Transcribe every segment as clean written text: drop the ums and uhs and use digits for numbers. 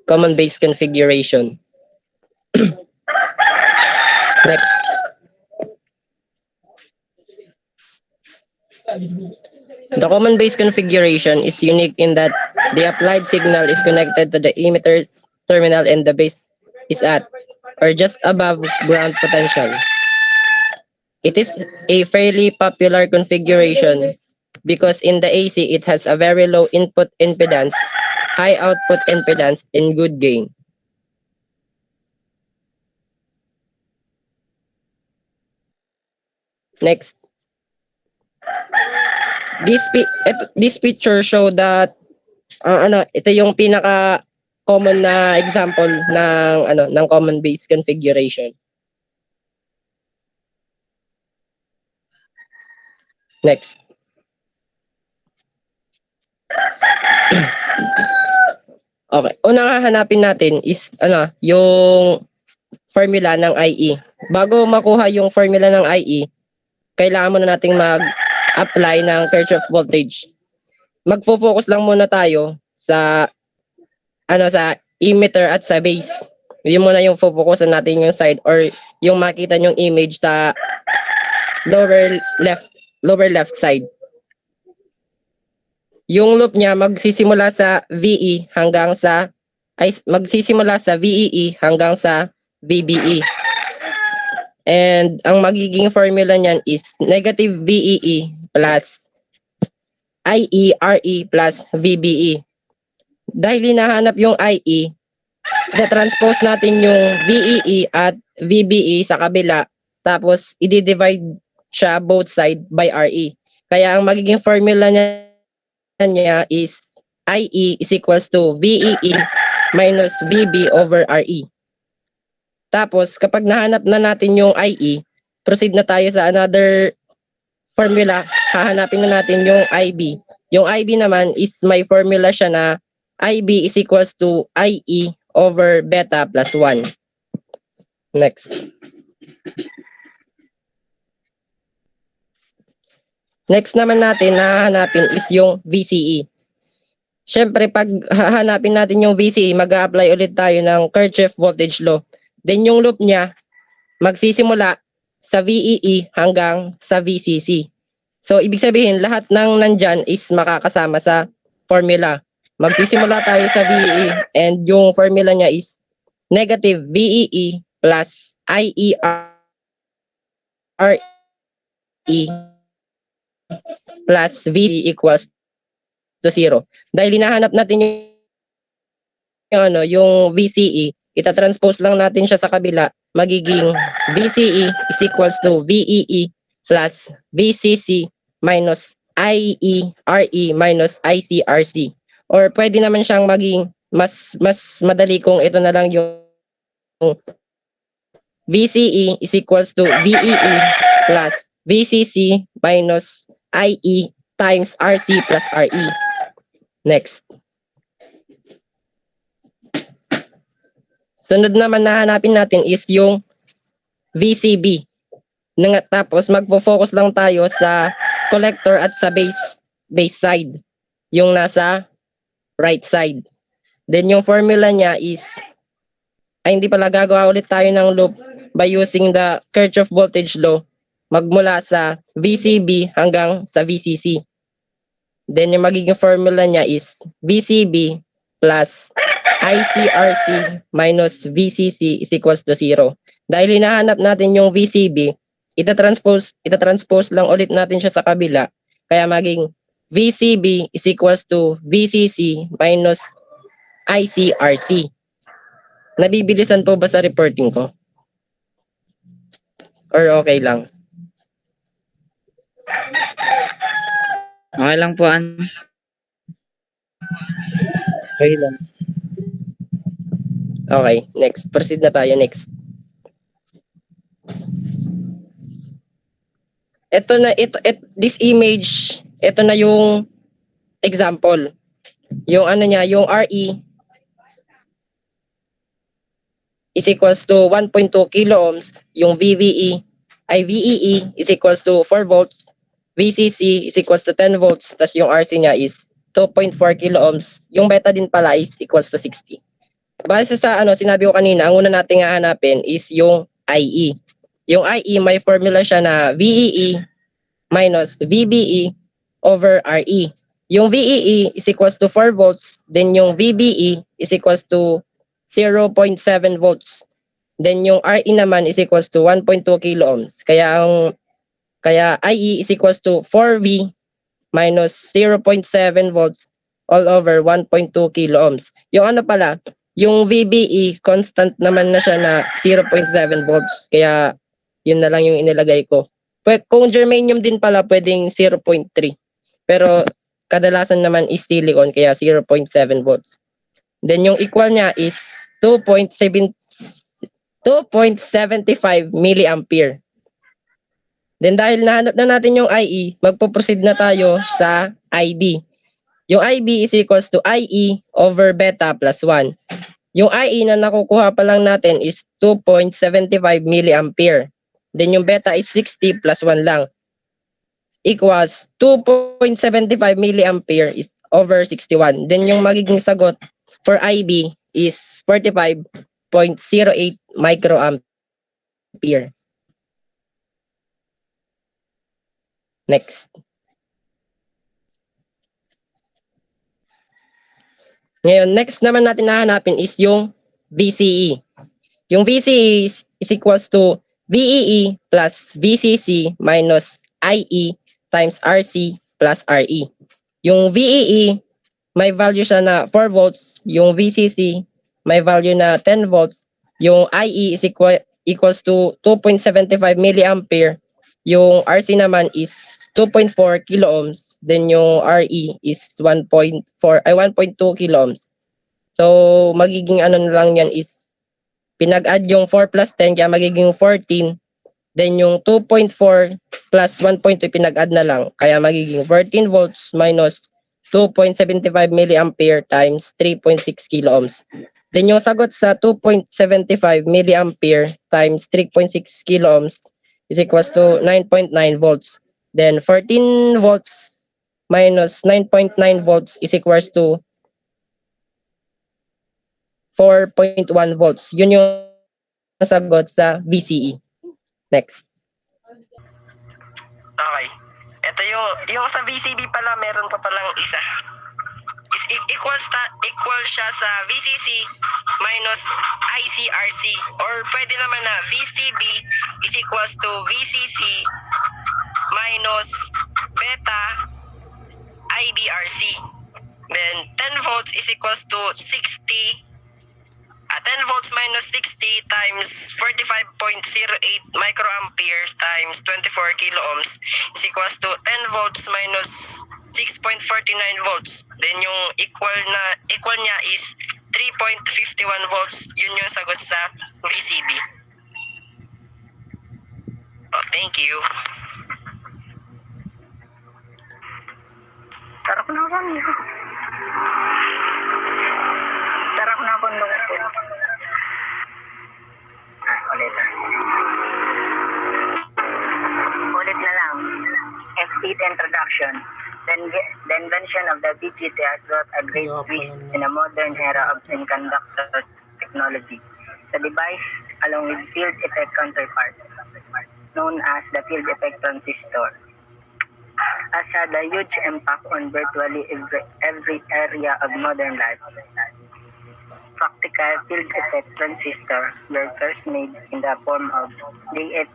common base configuration. Next. The common base configuration is unique in that the applied signal is connected to the emitter terminal and the base is at or just above ground potential. It is a fairly popular configuration because in the AC it has a very low input impedance, high output impedance, and good gain. Next. This picture show that ito yung pinaka common na example ng common base configuration. Next. Okay, unang hahanapin natin is yung formula ng IE. Bago makuha yung formula ng IE, kailangan muna nating mag-apply ng Kirchhoff voltage. Magfo-focus lang muna tayo sa sa emitter at sa base. Yun muna yung focusan natin yung side or yung makita yung image sa lower left side. Yung loop niya magsisimula sa VE hanggang sa magsisimula sa VEE hanggang sa VBE. And ang magiging formula niyan is negative VEE plus IERE plus VBE. Dahil hinahanap yung IE, i-transpose natin yung VEE at VBE sa kabila, tapos i-divide siya both side by RE. Kaya ang magiging formula niya is IE is equals to VEE minus VB over RE. Tapos, kapag nahanap na natin yung IE, proceed na tayo sa another formula. Hahanapin na natin yung IB. Yung IB naman is may formula siya na IB is equals to IE over beta plus 1. Next. Next naman natin na hahanapin is yung VCE. Siyempre, pag hahanapin natin yung VCE, mag-a-apply ulit tayo ng Kirchhoff voltage law. Then yung loop niya, magsisimula sa VEE hanggang sa VCC. So, ibig sabihin, lahat ng nandyan is makakasama sa formula. Magsisimula tayo sa VEE and yung formula niya is negative VEE plus IERE plus VC equals to 0. Dahil hinahanap natin yung VCE, ita-transpose lang natin siya sa kabila, magiging VCE is equals to VEE plus VCC minus IERE minus ICRC. Or pwede naman siyang maging mas madali kung ito na lang yung VCE is equals to VEE plus VCC minus IE times RC plus RE. Next. Sunod naman na hanapin natin is yung VCB. Tapos magfo-focus lang tayo sa collector at sa base side. Yung nasa right side. Then yung formula niya is hindi pala, gagawa ulit tayo ng loop by using the Kirchhoff voltage law magmula sa VCB hanggang sa VCC. Then yung magiging formula niya is VCB plus ICRC minus VCC is equals to 0. Dahil hinahanap natin yung VCB, ita-transpose lang ulit natin siya sa kabila. Kaya maging VCB is equals to VCC minus ICRC. Nabibilisan po ba sa reporting ko? Or okay lang? Okay lang po, Okay lang. Okay, next. Proceed na tayo. Next. This image, ito na yung example. Yung niya, yung RE is equals to 1.2 kilo ohms. Yung VEE is equals to 4 volts. VCC is equals to 10 volts. Tapos yung RC niya is 2.4 kilo ohms. Yung beta din pala is equals to 60. base sa sinabi ko kanina, ang una nating hahanapin is yung IE. Yung IE, may formula siya na VEE minus VBE over RE. Yung VEE is equals to 4 volts, then yung VBE is equals to 0.7 volts. Then yung RE naman is equals to 1.2 kilo ohms. Kaya IE is equals to 4V minus 0.7 volts all over 1.2 kilo ohms. Yung pala, yung VBE constant naman na siya na 0.7 volts. Kaya yun na lang yung inilagay ko. Kung germanium din pala, pwedeng 0.3. Pero kadalasan naman is silicon, kaya 0.7 volts. Then yung equal niya is 2.75 milliampere. Then dahil nahanap na natin yung IE, magpo-proceed na tayo sa IB. Yung IB is equals to IE over beta plus 1. Yung IE na nakukuha pa lang natin is 2.75 milliampere. Then yung beta is 60 plus 1 lang. Equals 2.75 milliampere is over 61. Then yung magiging sagot for IB is 45.08 microampere. Next. Ngayon, next naman natin nahanapin is yung VCE. Yung VCE is equals to VEE plus VCC minus IE times RC plus RE. Yung VEE, may value siya na 4 volts. Yung VCC, may value na 10 volts. Yung IE is equals to 2.75 milliampere. Yung RC naman is 2.4 kilo ohms. Then yung RE is 1.2 kilo ohms. So, magiging na lang yan is pinag-add yung 4 plus 10, kaya magiging 14. Then yung 2.4 plus 1.2 pinag-add na lang, kaya magiging 14 volts minus 2.75 milliampere times 3.6 kilo ohms. Then yung sagot sa 2.75 milliampere times 3.6 kilo ohms is equals to 9.9 volts. Then 14 volts minus 9.9 volts is equals to 4.1 volts. Yun yung sagot sa VCE. Next. Okay. Ito yung sa VCB pala, meron pa palang isa. Equal siya sa VCC minus ICRC, or pwede naman na VCB is equals to VCC minus beta IBRC. Then 10 volts is equals to 10 volts minus 60 times 45.08 microampere times 24 kilo ohms is equals to 10 volts minus 6.49 volts. Then yung equal niya is 3.51 volts. Yun yung sagot sa VCB. Oh, thank you. Sarap na ako nito. Sarap na ako nito. Ulit na lang. F8 introduction. The invention of the BGT has brought a great twist in a modern era of semiconductor technology. The device, along with field effect counterpart, known as the field effect transistor, has had a huge impact on virtually every area of modern life. Practical field effect transistors were first made in the form of GFET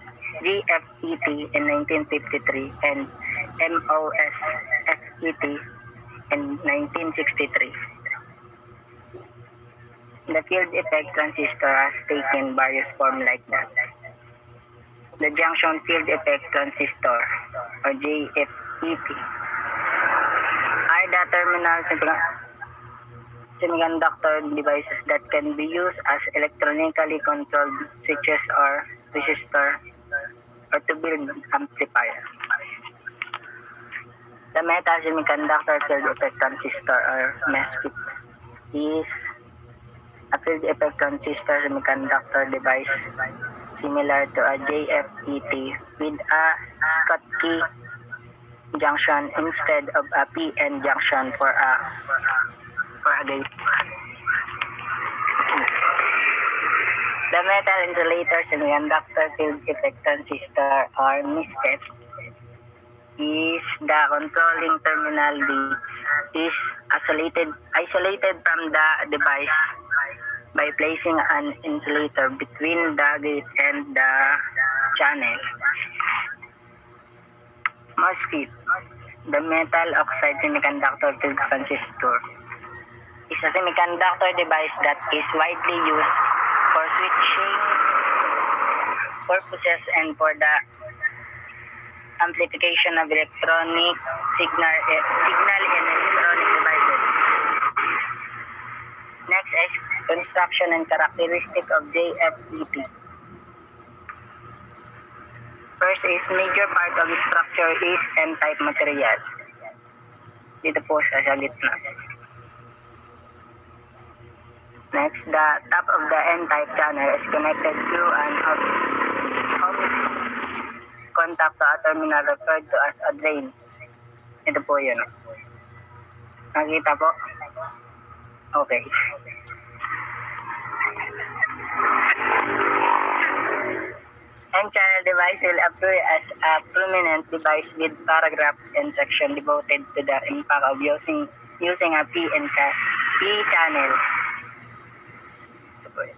in 1953 and MOSFET in 1963. The field effect transistor has taken various forms like that. The junction field effect transistor, or JFET, are the terminal semiconductor devices that can be used as electronically controlled switches or resistor or to build amplifier. The metal semiconductor field effect transistor, or MESFET, is a field effect transistor semiconductor device similar to a JFET with a Schottky junction instead of a PN junction for a gate. The metal insulator semiconductor field effect transistor or MOSFET is the controlling terminal which is isolated from the device by placing an insulator between the gate and the channel. MOSFET, the metal oxide semiconductor field transistor, is a semiconductor device that is widely used for switching purposes and for the amplification of electronic signal in electronic devices. Next is construction and characteristic of JFET. First is major part of the structure is N-type material. Dito po siya sa gitna. Next, the top of the N-type channel is connected to an ohmic contact to a terminal referred to as a drain. Ito po yun. Nakita po? Okay. N-channel device will appear as a prominent device with paragraph and section devoted to the impact of using a P-channel. Ito po yun.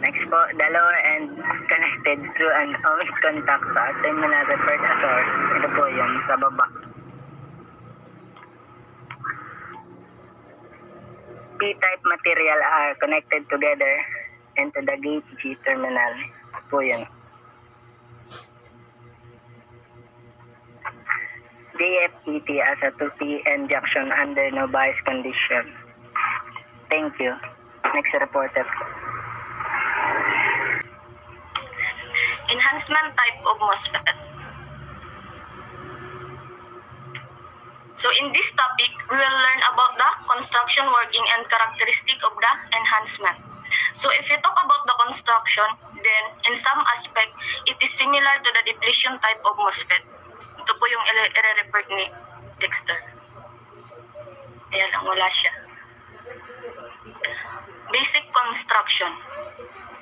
Next po, the lower end connected through an ohmic contact to a terminal referred as source. Ito po yun, sa baba. P-type material are connected together into the gate G terminal. Ito po yun. JFET as a 2p-N junction under no bias condition. Thank you. Next reporter. Enhancement type of MOSFET. So in this topic, we will learn about the construction, working, and characteristic of the enhancement. So if you talk about the construction, then in some aspect, it is similar to the depletion type of MOSFET. Ito po yung i-report ni Dexter. Ayan lang, wala siya. Basic construction.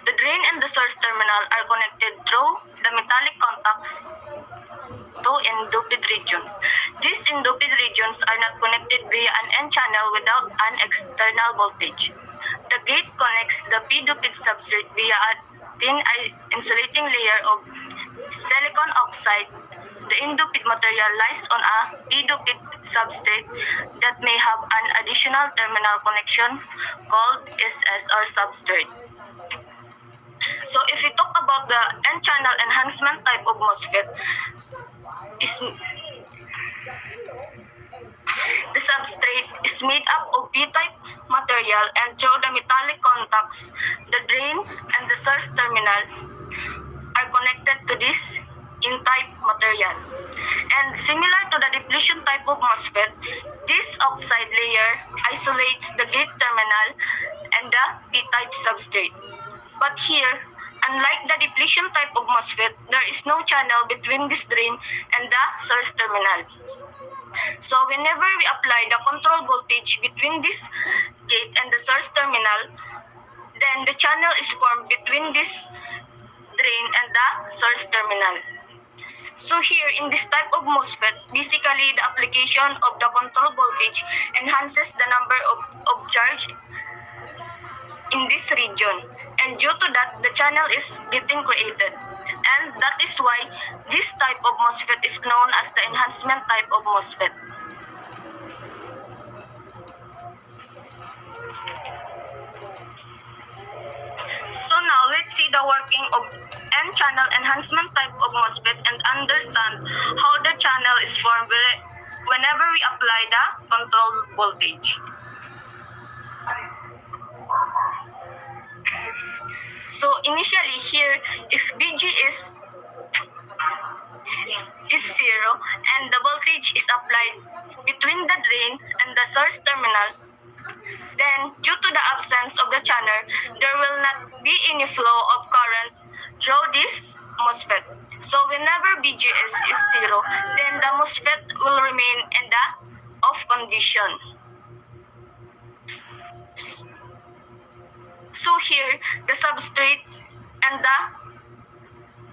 The drain and the source terminal are connected through the metallic contacts to inducted regions. These inducted regions are not connected via an N channel without an external voltage. The gate connects the p-doped substrate via a thin insulating layer of silicon oxide. The indoped material lies on a p-doped substrate that may have an additional terminal connection called SS or substrate. So if we talk about the N-channel enhancement type of MOSFET, the substrate is made up of p-type material, and through the metallic contacts, the drain and the source terminal are connected to this N-type material. And similar to the depletion type of MOSFET, this oxide layer isolates the gate terminal and the p-type substrate. But here, unlike the depletion type of MOSFET, there is no channel between this drain and the source terminal. So whenever we apply the control voltage between this gate and the source terminal, then the channel is formed between this drain and the source terminal. So here, in this type of MOSFET, basically the application of the control voltage enhances the number of charge in this region, and due to that, the channel is getting created, and that is why this type of MOSFET is known as the enhancement type of MOSFET. So now let's see the working of N-channel enhancement type of MOSFET and understand how the channel is formed whenever we apply the control voltage. So initially here, if VG is 0 and the voltage is applied between the drain and the source terminal, then due to the absence of the channel, there will not be any flow of current through this MOSFET. So whenever VGS is 0, then the MOSFET will remain in the off condition. So here, the substrate and the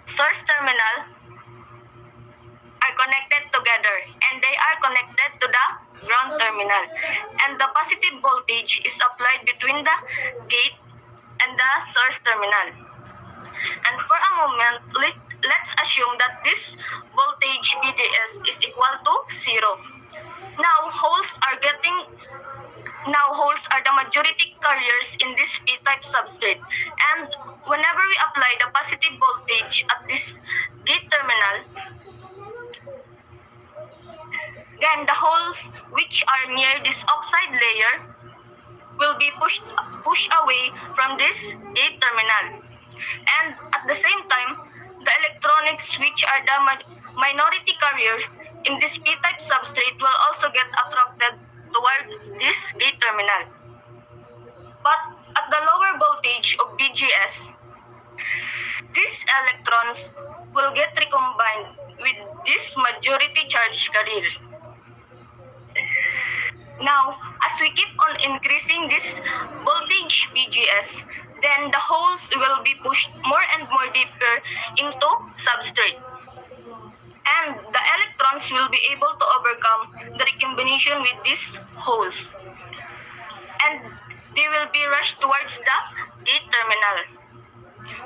source terminal are connected together, and they are connected to the ground terminal, and the positive voltage is applied between the gate and the source terminal. And for a moment, let's assume that this voltage VDS is equal to 0. Now holes are the majority carriers in this P-type substrate, and whenever we apply the positive voltage at this gate terminal, then the holes which are near this oxide layer will be pushed away from this gate terminal. And at the same time, the electronics which are the minority carriers in this P-type substrate will also get attracted towards this gate terminal. But at the lower voltage of BGS, these electrons will get recombined with these majority charge carriers. Now, as we keep on increasing this voltage BGS, then the holes will be pushed more and more deeper into substrate. And the electrons will be able to overcome the recombination with these holes. And they will be rushed towards the gate terminal.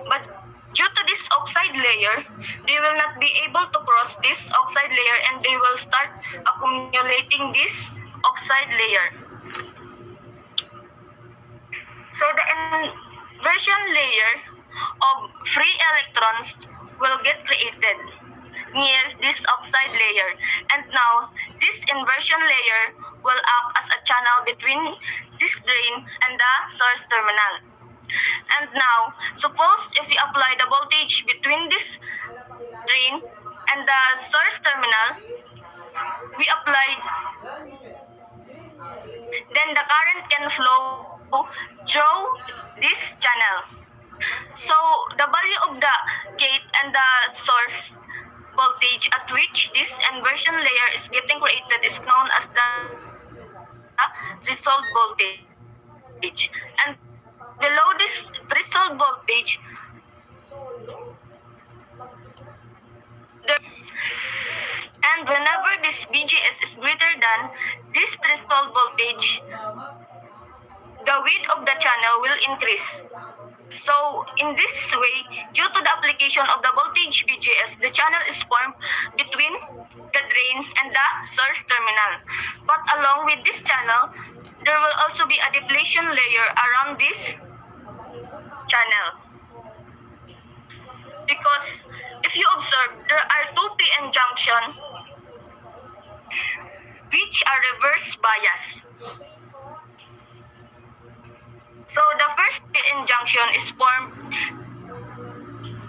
But due to this oxide layer, they will not be able to cross this oxide layer, and they will start accumulating this oxide layer. So the inversion layer of free electrons will get created near this oxide layer, and now this inversion layer will act as a channel between this drain and the source terminal. And now, suppose if we apply the voltage between this drain and the source terminal, we applied, then the current can flow through this channel. So the value of the gate and the source voltage at which this inversion layer is getting created is known as the threshold voltage. And below this threshold voltage, and whenever this BGS is greater than this threshold voltage, the width of the channel will increase. So in this way, due to the application of the voltage BGS, the channel is formed between the drain and the source terminal. But along with this channel, there will also be a depletion layer around this channel. Because if you observe, there are two PN junctions which are reverse bias. So the first PN junction is formed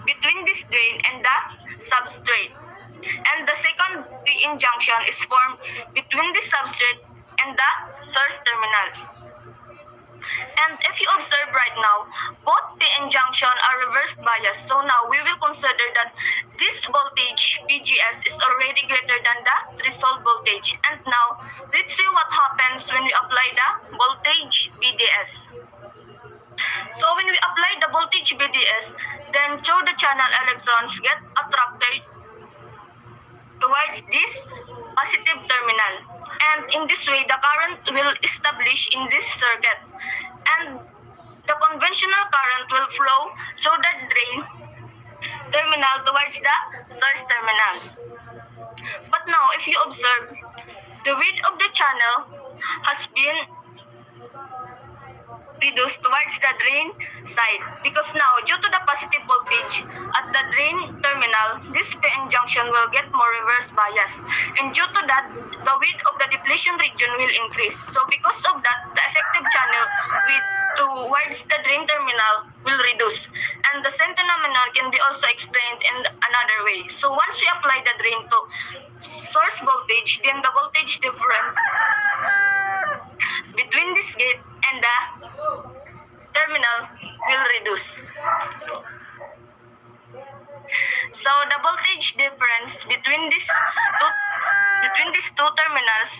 between this drain and the substrate. And the second PN junction is formed between the substrate and the source terminal. And if you observe right now, both PN junction are reverse bias. So now we will consider that this voltage VGS is already greater than the threshold voltage. And now let's see what happens when we apply the voltage VDS. So when we apply the voltage VDS, then through the channel electrons get attracted towards this positive terminal. And in this way, the current will establish in this circuit. And the conventional current will flow through the drain terminal towards the source terminal. But now, if you observe, the width of the channel has been reduced towards the drain side, because now due to the positive voltage at the drain terminal, this PN junction will get more reverse bias, and due to that, the width of the depletion region will increase. So because of that, the effective channel width towards the drain terminal will reduce, and the same phenomenon can be also explained in another way. So once we apply the drain to source voltage, then the voltage difference between this gate and the terminal will reduce. So the voltage difference between these two terminals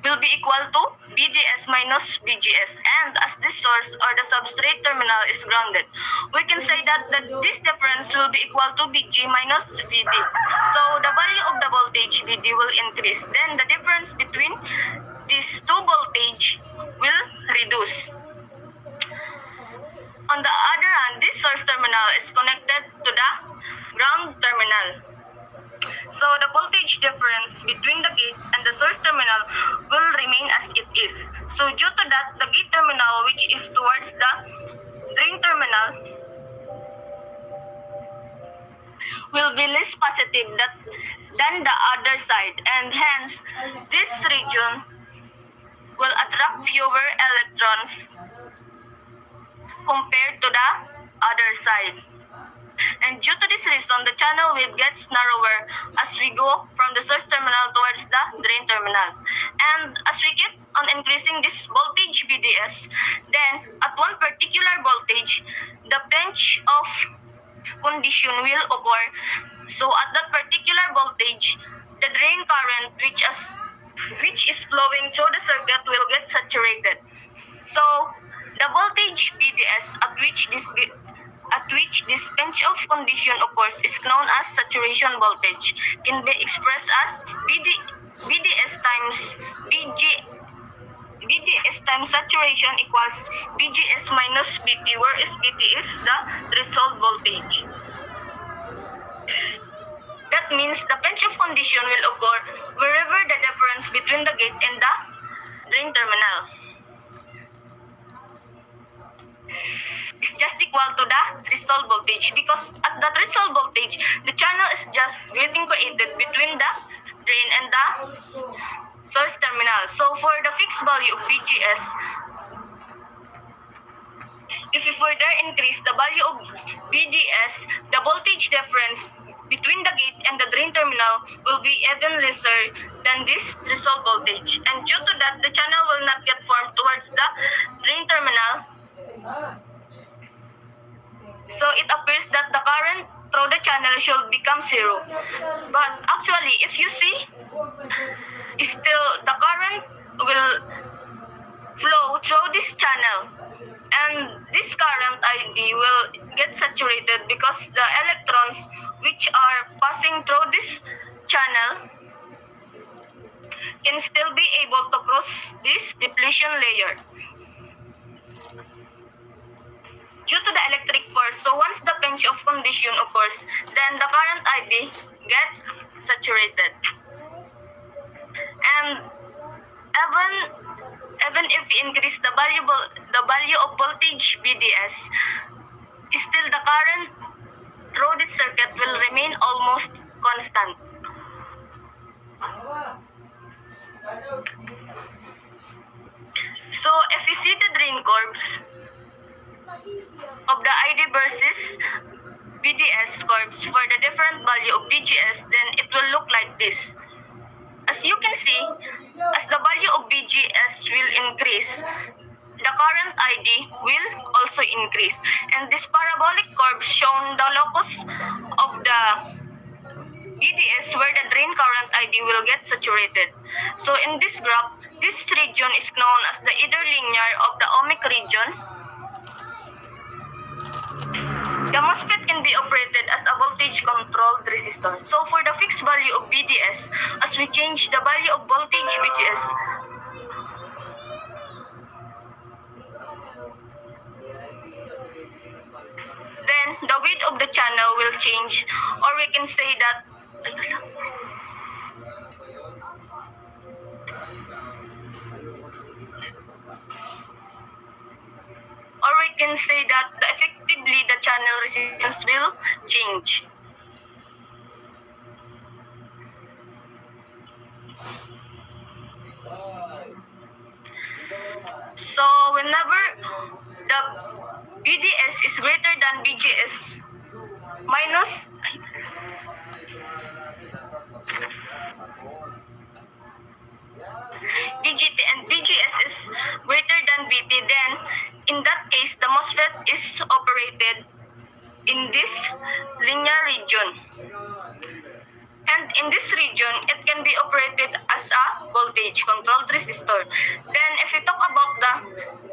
will be equal to VDS minus VGS. And as this source or the substrate terminal is grounded, we can say that this difference will be equal to VG minus VD. So the value of the voltage VD will increase. Then the difference between these two voltage will reduce. On the other hand, this source terminal is connected to the ground terminal. So the voltage difference between the gate and the source terminal will remain as it is. So due to that, the gate terminal, which is towards the drain terminal, will be less positive than the other side, and hence this region will attract fewer electrons compared to the other side. And due to this reason, the channel width gets narrower as we go from the source terminal towards the drain terminal. And as we keep on increasing this voltage VDS, then at one particular voltage, the pinch of condition will occur. So at that particular voltage, the drain current which is flowing through the circuit will get saturated. So the voltage VDS at which this pinch of condition occurs is known as saturation voltage. Can be expressed as VDS times VDS times saturation equals VGS minus VT, where VT is the threshold voltage. That means the pinch of condition will occur wherever the difference between the gate and the drain terminal is just equal to the threshold voltage, because at the threshold voltage, the channel is just getting created between the drain and the source terminal. So for the fixed value of VGS, if we further increase the value of VDS, the voltage difference between the gate and the drain terminal will be even lesser than this threshold voltage. And due to that, the channel will not get formed towards the drain terminal. So it appears that the current through the channel should become zero. But actually, if you see, still the current will flow through this channel, and this current ID will get saturated because the electrons which are passing through this channel can still be able to cross this depletion layer due to the electric force. So once the pinch of condition occurs, then the current ID gets saturated. And even if we increase the value of voltage VDS, still the current through this circuit will remain almost constant. So if you see the drain curves of the ID versus VDS curves for the different value of VGS, then it will look like this. As you can see, as the value of VGS will increase, the current ID will also increase. And this parabolic curve shown the locus of the VDS where the drain current ID will get saturated. So in this graph, this region is known as the either linear of the ohmic region. The MOSFET can be operated as a voltage-controlled resistor. So for the fixed value of VDS, as we change the value of voltage VGS, then the width of the channel will change, or we can say that effectively the channel resistance will change. So whenever the VDS is greater than VGS minus VGT and VGS is greater than VT, then in that case the MOSFET is operated in this linear region. And in this region, it can be operated as a voltage controlled resistor. Then if we talk about the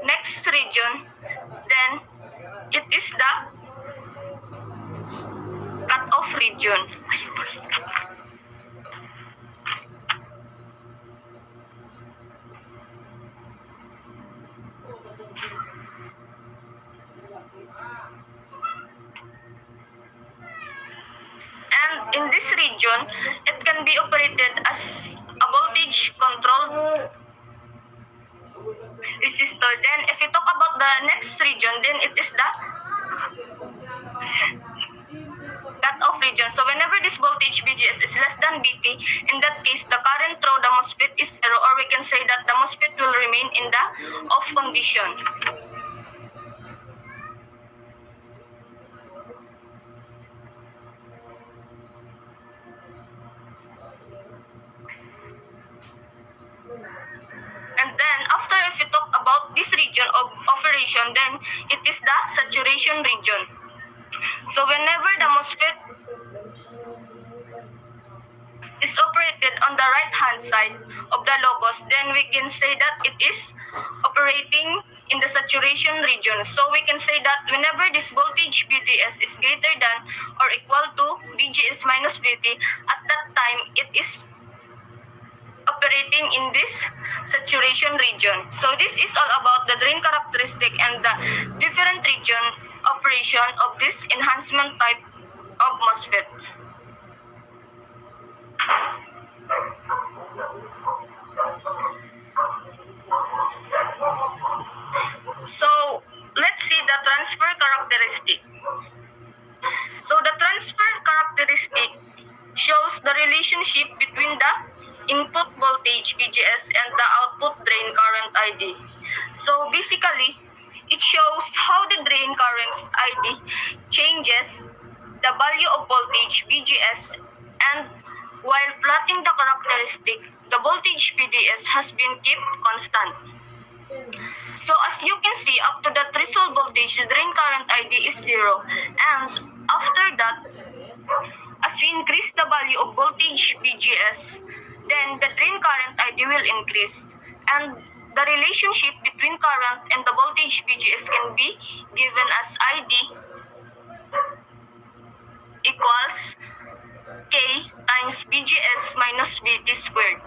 next region, then it is the cut-off region. And in this region, it can be operated as a voltage controlled resistor. Then if you talk about the next region, then it is the cut-off region. So whenever this voltage VGS is less than VT, in that case, the current through the MOSFET is zero, or we can say that the MOSFET will remain in the off condition. And then after, if you talk about this region of operation, then it is the saturation region. So whenever the MOSFET is operated on the right hand side of the locus, then we can say that it is operating in the saturation region. So we can say that whenever this voltage VGS is greater than or equal to VGS minus VT, at that time it is operating in this saturation region. So this is all about the drain characteristic and the different region operation of this enhancement type of MOSFET. So let's see the transfer characteristic. So the transfer characteristic shows the relationship between the input voltage VGS and the output drain current ID. So basically, it shows how the drain current's ID changes the value of voltage VGS, and while plotting the characteristic, the voltage VDS has been kept constant. So as you can see, up to the threshold voltage, the drain current ID is 0. And after that, as we increase the value of voltage VGS, then the drain current ID will increase. And the relationship between current and the voltage VGS can be given as ID equals K times VGS minus VT squared,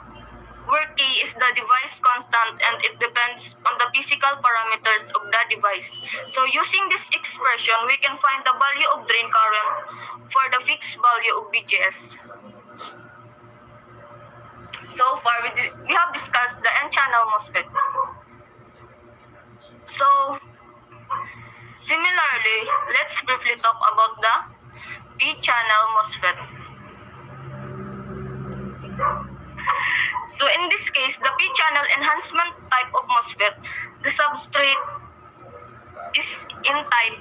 where K is the device constant and it depends on the physical parameters of the device. So using this expression, we can find the value of drain current for the fixed value of VGS. So far, we have discussed the N-channel MOSFET. So, similarly, let's briefly talk about the P-channel MOSFET. So in this case, the P-channel enhancement type of MOSFET, the substrate is N-type,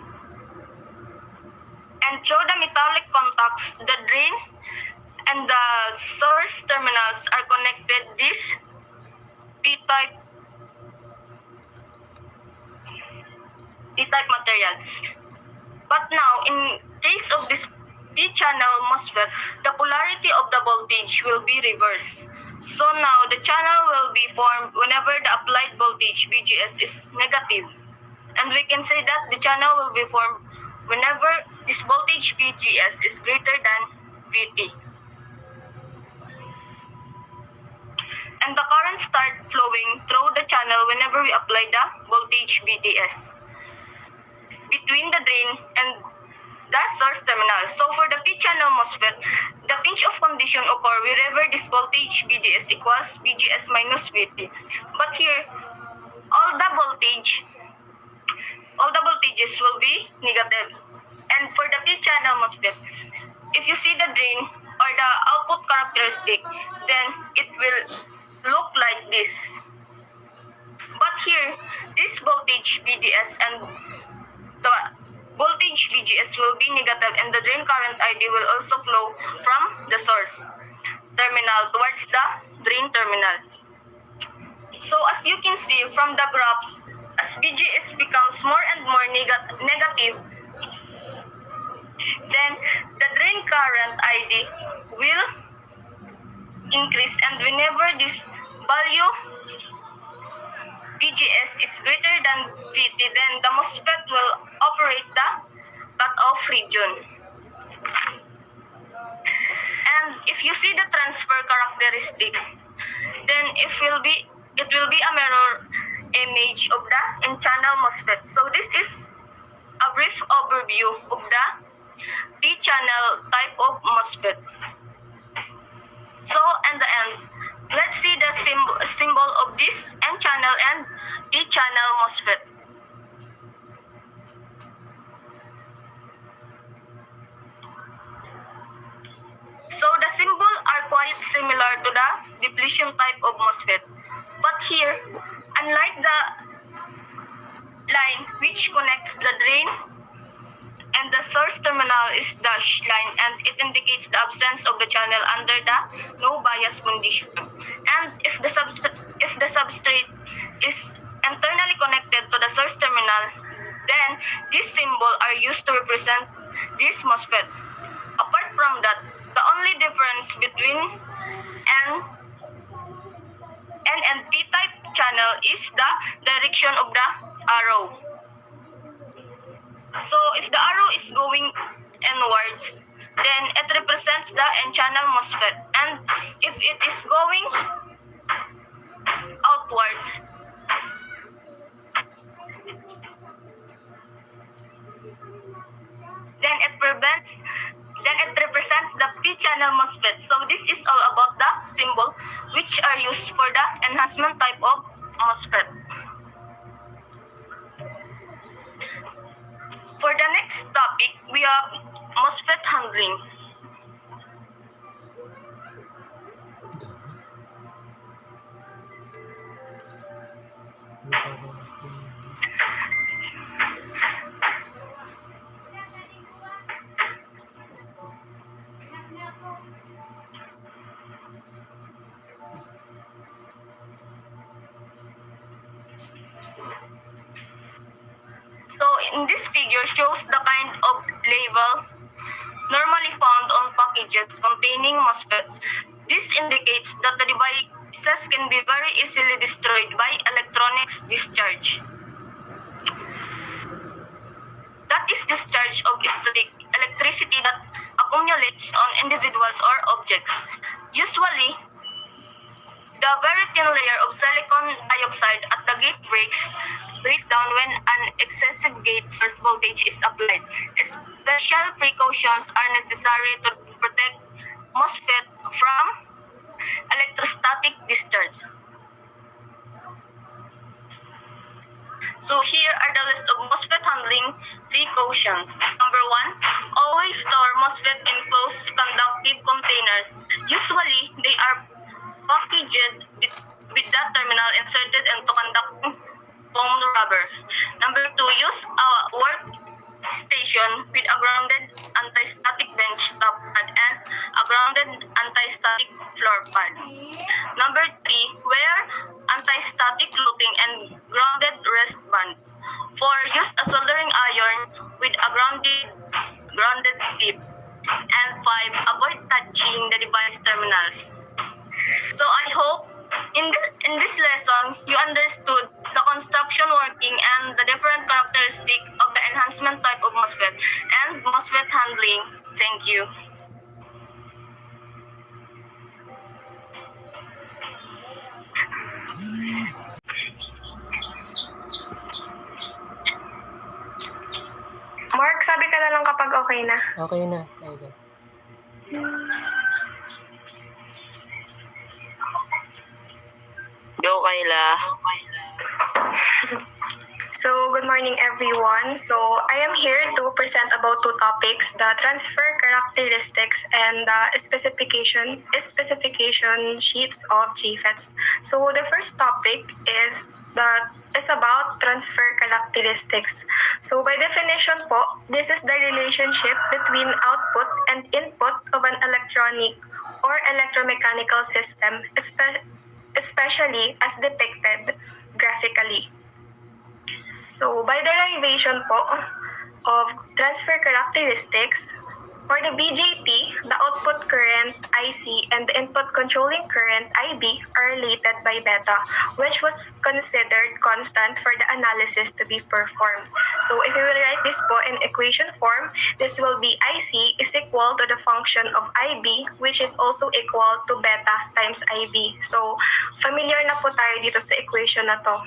and through the metallic contacts, the drain and the source terminals are connected this P-type material. But now, in case of this P-channel MOSFET, the polarity of the voltage will be reversed. So now, the channel will be formed whenever the applied voltage VGS is negative. And we can say that the channel will be formed whenever this voltage VGS is greater than VT. And the current start flowing through the channel whenever we apply the voltage VDS between the drain and the source terminal. So for the P-channel MOSFET, the pinch off condition occur wherever this voltage VDS equals VGS minus VT. But here, all the voltages will be negative. And for the P-channel MOSFET, if you see the drain or the output characteristic, then it will look like this. But here, this voltage VDS and the voltage VGS will be negative, and the drain current ID will also flow from the source terminal towards the drain terminal. So as you can see from the graph, as VGS becomes more and more negative, then the drain current ID will increase, and whenever this value VGS is greater than 50, then the MOSFET will operate the cutoff region. And if you see the transfer characteristic, then it will be a mirror image of the N-channel MOSFET. So this is a brief overview of the P-channel type of MOSFET. So in the end, let's see the symbol of this N-channel and P-channel MOSFET. So the symbols are quite similar to the depletion type of MOSFET. But here, unlike the line which connects the drain and the source terminal is dashed line, and it indicates the absence of the channel under the no bias condition. And if the substrate is internally connected to the source terminal, then these symbols are used to represent this MOSFET. Apart from that, the only difference between N and P-type channel is the direction of the arrow. So if the arrow is going inwards, then it represents the N-channel MOSFET. And if it is going outwards, then it represents the P-channel MOSFET. So this is all about the symbol which are used for the enhancement type of MOSFET. For the next topic, we have MOSFET handling. So in this figure shows the kind of label normally found on packages containing MOSFETs. This indicates that the devices can be very easily destroyed by electronics discharge. That is discharge of static electricity that accumulates on individuals or objects. Usually, the very thin layer of silicon dioxide at the gate breaks down when an excessive gate source voltage is applied. Special precautions are necessary to protect MOSFET from electrostatic discharge. So here are the list of MOSFET handling precautions. Number 1, always store MOSFET in closed conductive containers. Usually, they are packaged with that terminal inserted into conducting foam rubber. Number 2, use a workstation with a grounded anti-static bench top pad and a grounded anti-static floor pad. Number 3, wear anti-static clothing and grounded wristbands. 4, use a soldering iron with a grounded tip. And 5, avoid touching the device terminals. So I hope in this lesson you understood the construction working and the different characteristics of the enhancement type of MOSFET and MOSFET handling. Thank you. Mark, sabi ka na lang kapag okay na. Okay na. Okay. Go, Kayla. So, good morning everyone. So, I am here to present about two topics, the transfer characteristics and the specification sheets of JFETs. So, the first topic is about transfer characteristics. So, by definition po, this is the relationship between output and input of an electronic or electromechanical system, especially as depicted graphically. So, by derivation po of transfer characteristics, For the BJT, the output current IC and the input controlling current IB are related by beta, which was considered constant for the analysis to be performed. So if we will write this po in equation form, this will be IC is equal to the function of IB, which is also equal to beta times IB. So familiar na po tayo dito sa equation na to.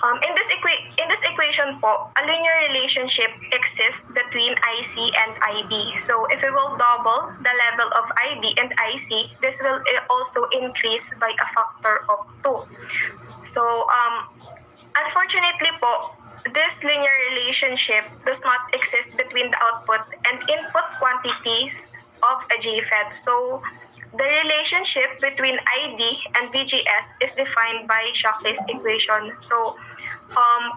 In this equation po, a linear relationship exists between IC and IB. So if we will double the level of IB and IC, this will also increase by a factor of 2. So unfortunately po, this linear relationship does not exist between the output and input quantities of a JFET. So the relationship between ID and VGS is defined by Shockley's equation. So,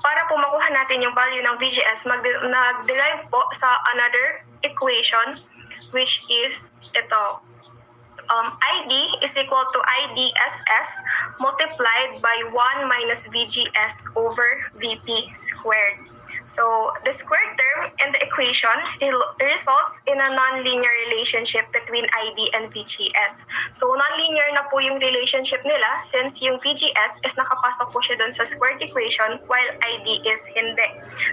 para po makuha natin yung value ng VGS, nag-derive po sa another equation, which is ito. ID is equal to IDSS multiplied by 1 minus VGS over VP squared. So, the squared term in the equation results in a nonlinear relationship between ID and VGS. So, nonlinear na po yung relationship nila since yung VGS is nakapasok po siya dun sa squared equation while ID is hindi.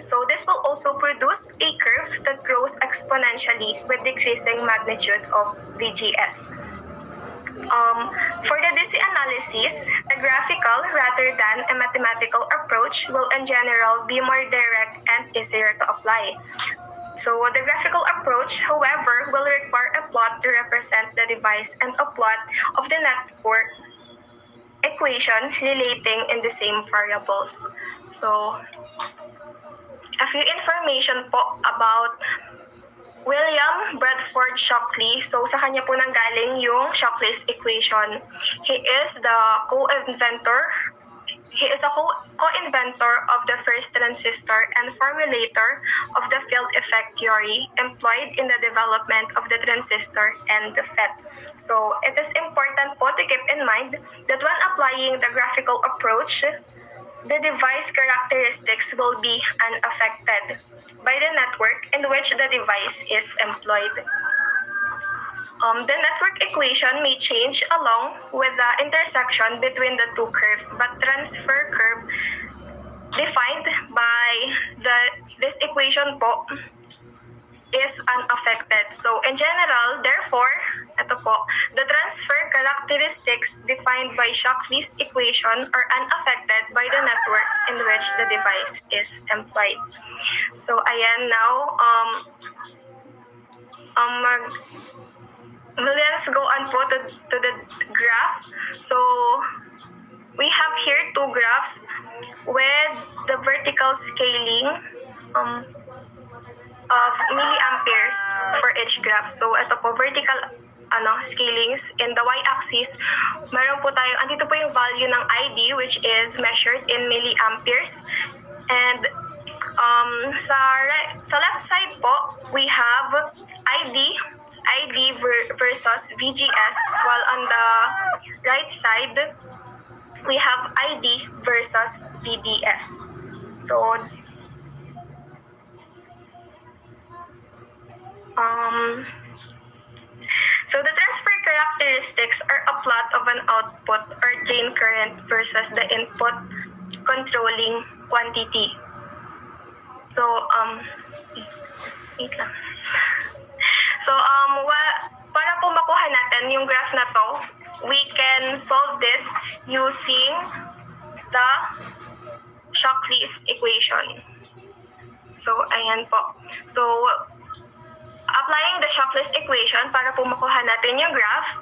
So, this will also produce a curve that grows exponentially with decreasing magnitude of VGS. For the DC analysis, a graphical rather than a mathematical approach will in general be more direct and easier to apply. So the graphical approach, however, will require a plot to represent the device and a plot of the network equation relating in the same variables. So a few information po about William Bradford Shockley. So sa kanya po nanggaling yung Shockley's equation. He is a co-inventor of the first transistor and formulator of the field effect theory employed in the development of the transistor and the FET. So it is important po to keep in mind that when applying the graphical approach, the device characteristics will be unaffected by the network in which the device is employed. The network equation may change along with the intersection between the two curves, but transfer curve defined by this equation po is unaffected. So in general, therefore, ito po, the transfer characteristics defined by Shockley's equation are unaffected by the network in which the device is employed. So ayan, now let's go on po to the graph. So we have here two graphs with the vertical scaling of milliamperes for each graph. So ito po, vertical scalings in the y-axis. Meron po tayo, andito po yung value ng ID which is measured in milliamperes. And sa left side po, we have ID versus VGS, while on the right side, we have ID versus VDS. So the transfer characteristics are a plot of an output or drain current versus the input controlling quantity. So wait lang. So para po makuha natin yung graph na to, we can solve this using the Shockley's equation. So ayan po. So applying the Shockley's equation para po makuha natin yung graph,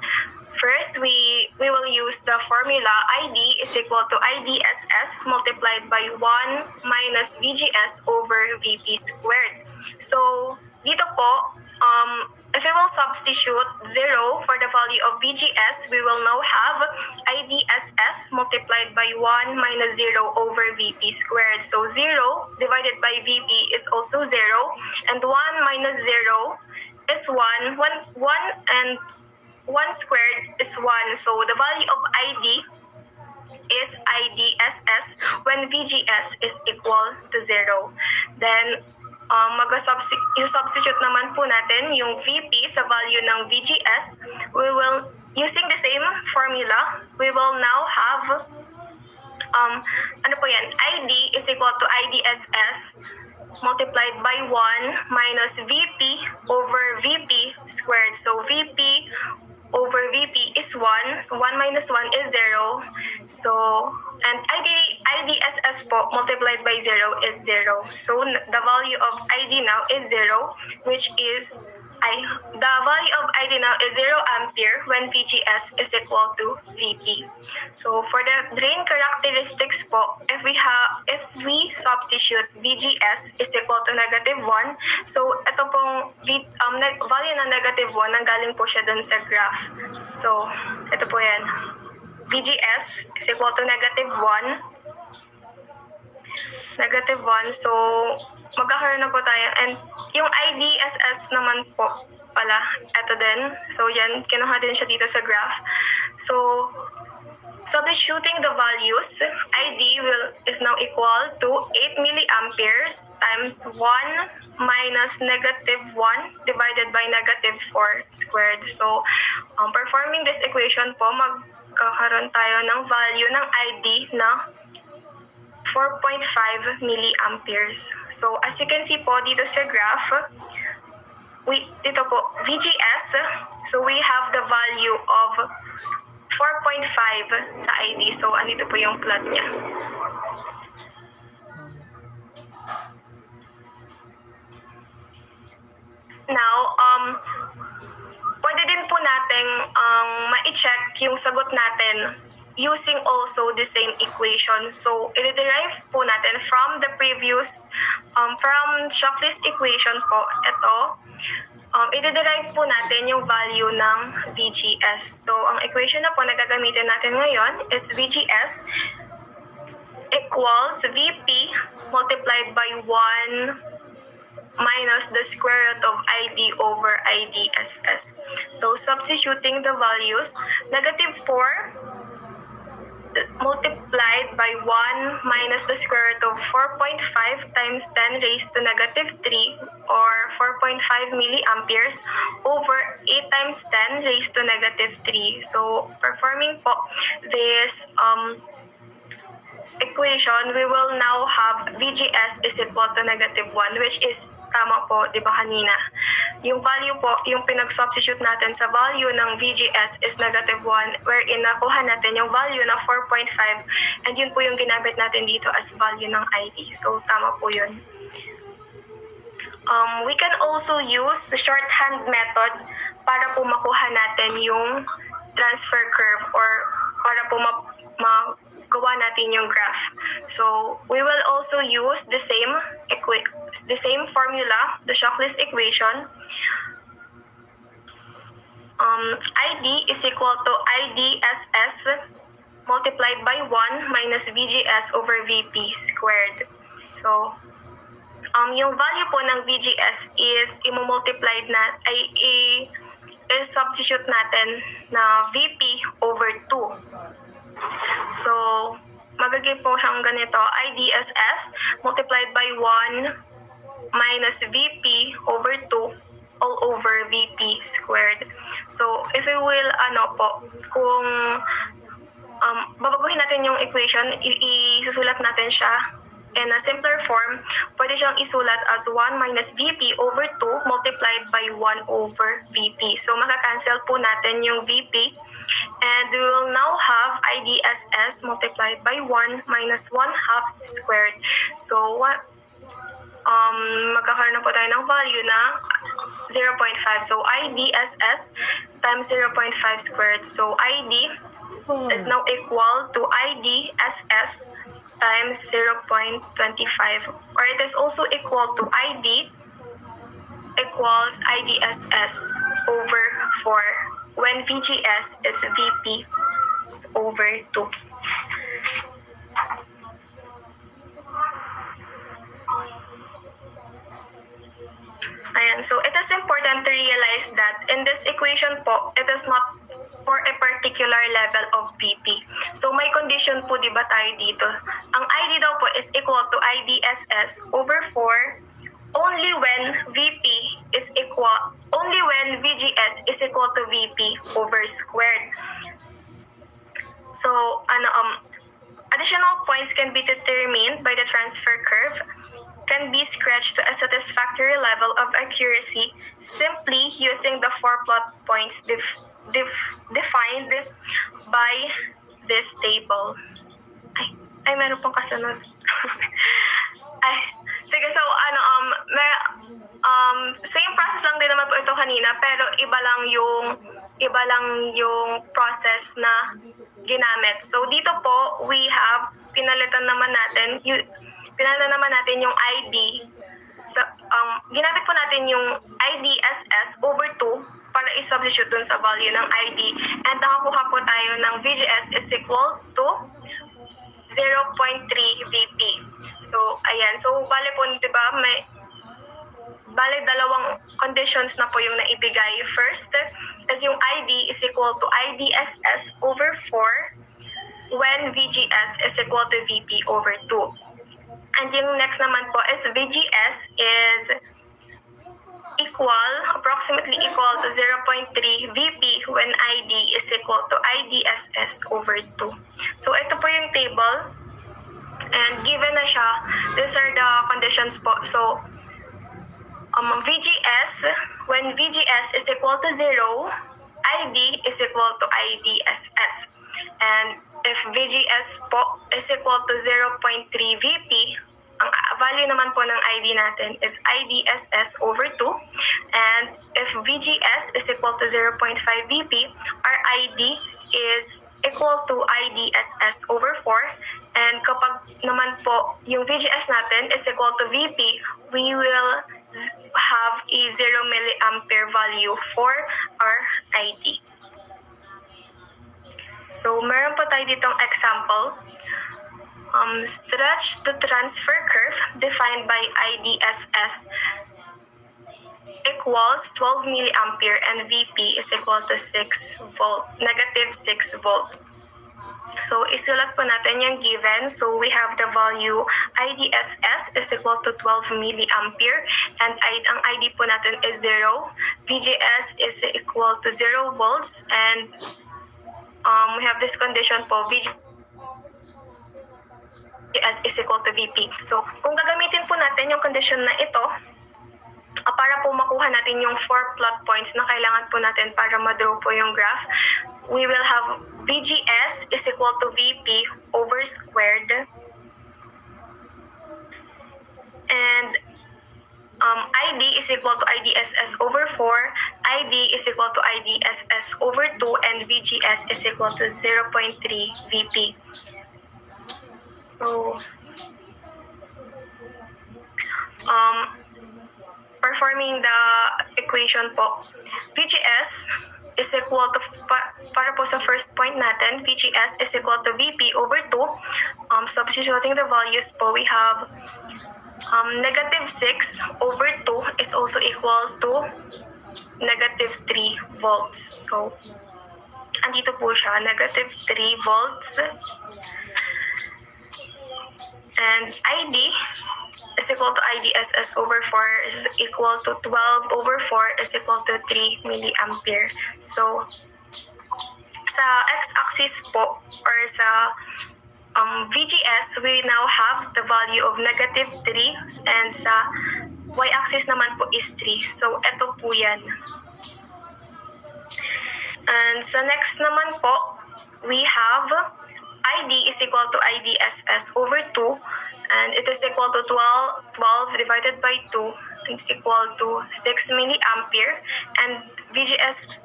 first we will use the formula ID is equal to IDSS multiplied by 1 minus VGS over VP squared. So dito po, if we will substitute 0 for the value of VGS, we will now have IDSS multiplied by 1 minus 0 over VP squared. So 0 divided by VP is also 0, and 1 minus 0 is 1, and 1 squared is 1. So the value of ID is IDSS when VGS is equal to 0. Then Isa-substitute naman po natin yung VP sa value ng VGS. We will, using the same formula, we will now have, ano po yan, ID is equal to IDSS multiplied by 1 minus VP over VP squared. So VP over VP is 1. So 1 minus 1 is 0. So, and IDSS po multiplied by 0 is 0. So the value of ID now is 0, which is the value of ID now is 0 ampere when VGS is equal to VP. So for the drain characteristics po, if we substitute VGS is equal to -1, so ito pong value ng -1 nanggaling po siya dun sa graph. So ito po yan. VGS is equal to -1. So magkakaroon na po tayo. And yung IDSS naman po pala, ito din. So yan, kinuha din siya dito sa graph. So substituting the values, ID is now equal to 8 milliamperes times 1 minus -1 divided by -4 squared. So performing this equation po, magkakaroon tayo ng value ng ID na 4.5 milliamperes. So as you can see po dito sa graph, dito po VGS, so we have the value of 4.5 sa ID. So andito po yung plot niya. Now, pwede din po nating ma-check yung sagot natin using also the same equation. So, i-derive po natin from the previous, from Shockley's equation po, ito, i-derive po natin yung value ng VGS. So, ang equation na po na gagamitin natin ngayon is VGS equals VP multiplied by 1 minus the square root of ID over IDSS. So, substituting the values, -4 multiplied by 1 minus the square root of 4.5 times 10 raised to -3 or 4.5 milliamperes over 8 times 10 raised to -3. So performing po this equation, we will now have VGS is equal to -1, which is tama po, di ba kanina? Yung value po, yung pinag-substitute natin sa value ng VGS is -1, wherein nakuha natin yung value na 4.5, and yun po yung ginamit natin dito as value ng ID. So, tama po yun. We can also use the shorthand method para po makuha natin yung transfer curve or para po magawa natin yung graph. So, we will also use the same formula, the Shockley's equation. ID is equal to IDSS multiplied by 1 minus VGS over VP squared. So, yung value po ng VGS is substitute natin na VP over 2. So, magiging po siyang ganito, IDSS multiplied by 1 minus VP over 2 all over VP squared. So, if we will, kung babaguhin natin yung equation, isusulat natin siya in a simpler form, pwede siyang isulat as 1 minus VP over 2 multiplied by 1 over VP. So, makakancel po natin yung VP, and we will now have IDSS multiplied by 1 minus 1/2 squared. So, magkakaroon na po tayo ng value na 0.5. So, IDSS times 0.5 squared. So, ID is now equal to IDSS times 0.25, or it is also equal to ID equals IDSS over 4 when VGS is VP over 2. Ayan, so it is important to realize that in this equation po, it is not for a particular level of VP. So may condition po, di ba tayo dito? Ang ID daw po is equal to IDSS over 4 only when VGS is equal to VP over squared. So, additional points can be determined by the transfer curve, can be scratched to a satisfactory level of accuracy simply using the 4 plot points defined by this table. Ay, meron pong kasunod. Ay, sige, so, same process lang din naman po ito kanina, pero iba lang yung process na ginamit. So, dito po, pinalitan naman natin yung ID. So, ginamit po natin yung IDSS over 2 para i-substitute dun sa value ng ID. And nakakuha po tayo ng VGS is equal to 0.3 VP. So, ayan. So, bale po, di ba, bale dalawang conditions na po yung naibigay. First is yung ID is equal to IDSS over 4 when VGS is equal to VP over 2. And yung next naman po is VGS is approximately equal to 0.3 VP when ID is equal to IDSS over 2. So, ito po yung table. And given na siya, these are the conditions po. So, VGS, when VGS is equal to 0, ID is equal to IDSS. And if VGS po is equal to 0.3 VP, ang value naman po ng ID natin is IDSS over 2. And if VGS is equal to 0.5 VP, our ID is equal to IDSS over 4. And kapag naman po yung VGS natin is equal to VP, we will have a 0 milliampere value for our ID. So, meron po tayo ditong example. Stretch the transfer curve defined by IDSS equals 12 milliampere and VP is equal to negative 6 volts. So, isulat po natin yung given. So, we have the value IDSS is equal to 12 milliampere and ang ID po natin is 0. VGS is equal to 0 volts and we have this condition po, VGS is equal to VP. So, kung gagamitin po natin yung condition na ito, para po makuha natin yung 4 plot points na kailangan po natin para ma-draw po yung graph, we will have VGS is equal to VP over squared. And ID is equal to IDSS over 4, ID is equal to IDSS over 2, and VGS is equal to 0.3 VP. So, performing the equation po, VGS is equal to, para po sa first point natin, VGS is equal to VP over 2. Substituting the values po, we have negative 6 over 2 is also equal to negative 3 volts. So, andito po siya, negative 3 volts. And ID is equal to IDSS over 4 is equal to 12 over 4 is equal to 3 milliampere. So, sa x-axis po, or sa VGS, we now have the value of negative 3 and sa y-axis naman po is 3. So, eto po yan. And sa next naman po, we have ID is equal to IDSS over 2 and it is equal to 12 divided by 2 and equal to 6 milliampere and VGS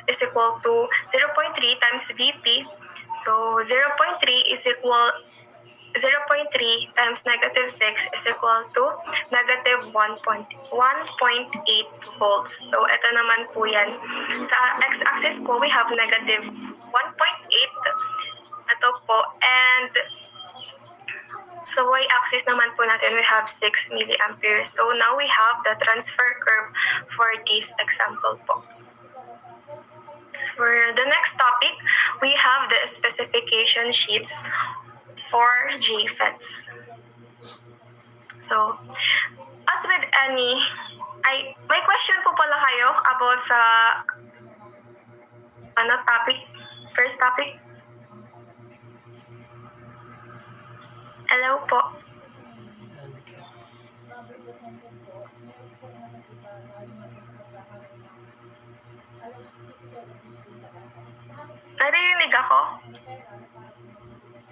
is equal to 0.3 times VP. So 0.3 is equal 0.3 times negative 6 is equal to negative 1.8 volts. So ito naman po yan. Sa x-axis po, we have negative 1.8. Ito po. And sa y-axis naman po natin, we have 6 milliampere. So now we have the transfer curve for this example po. For the next topic, we have the specification sheets for JFETs. So, as with any, may question po pala kayo about sa topic? First topic? Hello po. Naririnig ako?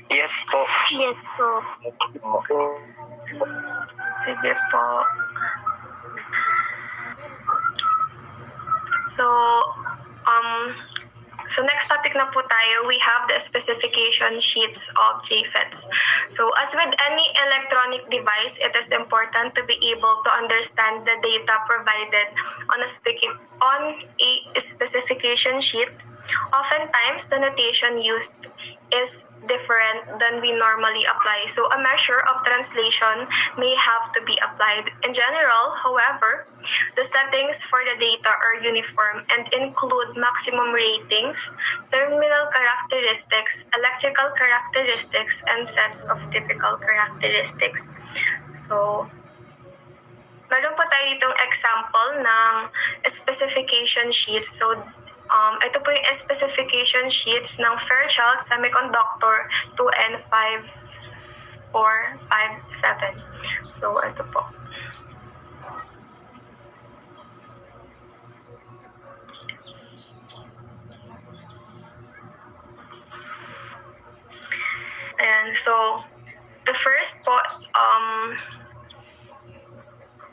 Yes po. Yes po. Sige po. So next topic na po tayo, we have the specification sheets of JFETs. So as with any electronic device, it is important to be able to understand the data provided on a specification sheet. Oftentimes, the notation used is different than we normally apply. So a measure of translation may have to be applied. In general, however, the settings for the data are uniform and include maximum ratings, terminal characteristics, electrical characteristics, and sets of typical characteristics. So, meron po tayo itong example ng specification sheets. So, ito po yung specification sheets ng Fairchild Semiconductor 2N5457. So, ito po. Ayan, so, the first po,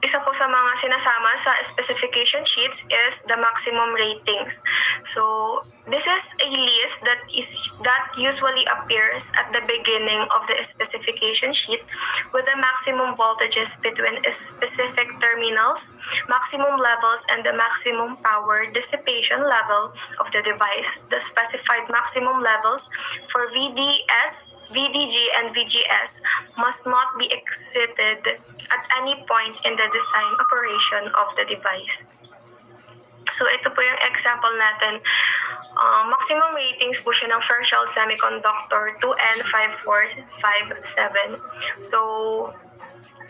isa po sa mga sinasama sa specification sheets is the maximum ratings. So, this is a list that usually appears at the beginning of the specification sheet with the maximum voltages between specific terminals, maximum levels, and the maximum power dissipation level of the device. The specified maximum levels for VDS, VDG, and VGS must not be exceeded at any point in the design operation of the device. So, ito po yung example natin. Maximum ratings po siya ng Fairchild Semiconductor 2N5457. So,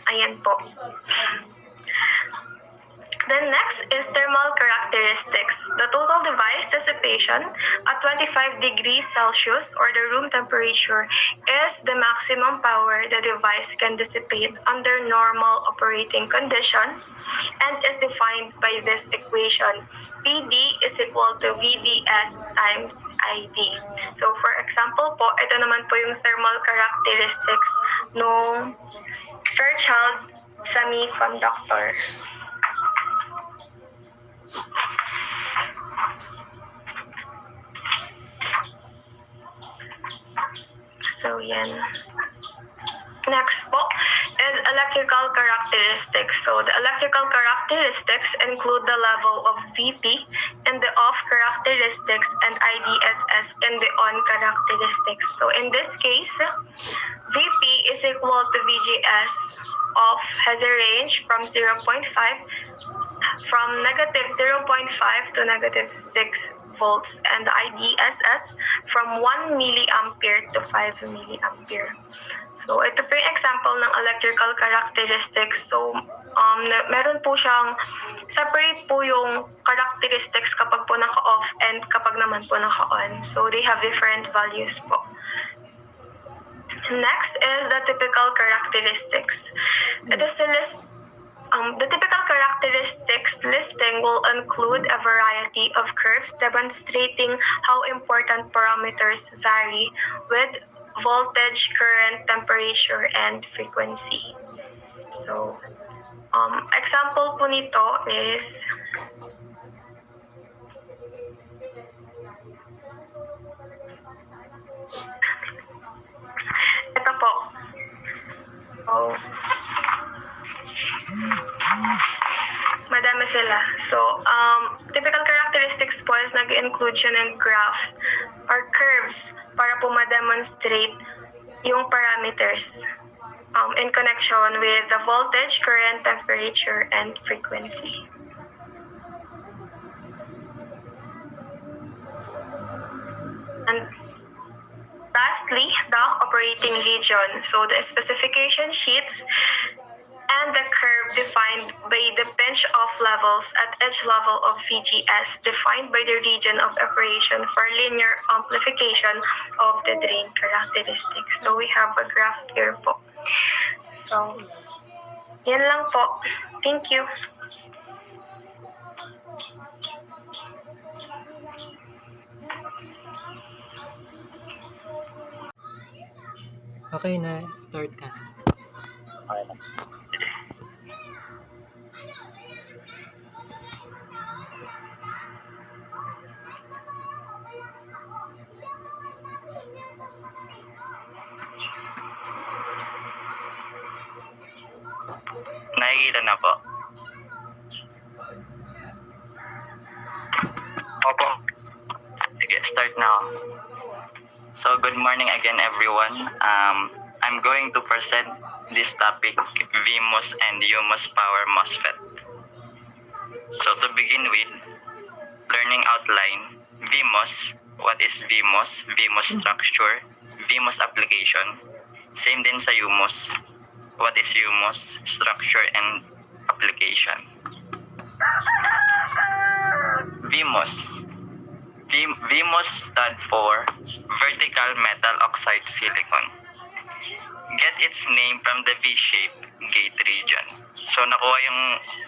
ayan po. Then next is thermal characteristics. The total device dissipation at 25 degrees Celsius or the room temperature is the maximum power the device can dissipate under normal operating conditions and is defined by this equation. PD is equal to VDS times ID. So for example po, ito naman po yung thermal characteristics ng Fairchild Semiconductor. So, yan. Next po is electrical characteristics. So, the electrical characteristics include the level of VP in the off characteristics and IDSS in the on characteristics. So, in this case, VP is equal to VGS off has a range from negative 0.5 to negative 6 volts, and the IDSS from 1 milliampere to 5 milliampere. So, ito po yung example ng electrical characteristics. So, meron po siyang separate po yung characteristics kapag po naka-off and kapag naman po naka-on. So, they have different values po. Next is the typical characteristics. It is a list. The typical characteristics listing will include a variety of curves demonstrating how important parameters vary with voltage, current, temperature, and frequency. So, example po nito is ito po. Madami sila. So, typical characteristics po is nag-include siya ng graphs or curves para po ma-demonstrate yung parameters in connection with the voltage, current, temperature, and frequency. And lastly, the operating region. So the specification sheets and the curve defined by the pinch-off levels at each level of VGS defined by the region of operation for linear amplification of the drain characteristics. So we have a graph here po. So, yan lang po. Thank you. Okay na, start ka na. Okay lang. Sige. Nakikita na po. Opo. Sige, start now. So, good morning again, everyone. I'm going to present this topic, VMOS and UMOS power MOSFET. So, to begin with, learning outline, VMOS, what is VMOS? VMOS structure, VMOS application. Same din sa UMOS. What is UMOS? Structure and application. VMOS. VMOS stand for vertical metal oxide silicon. Get its name from the V-shaped gate region. So nakuha yung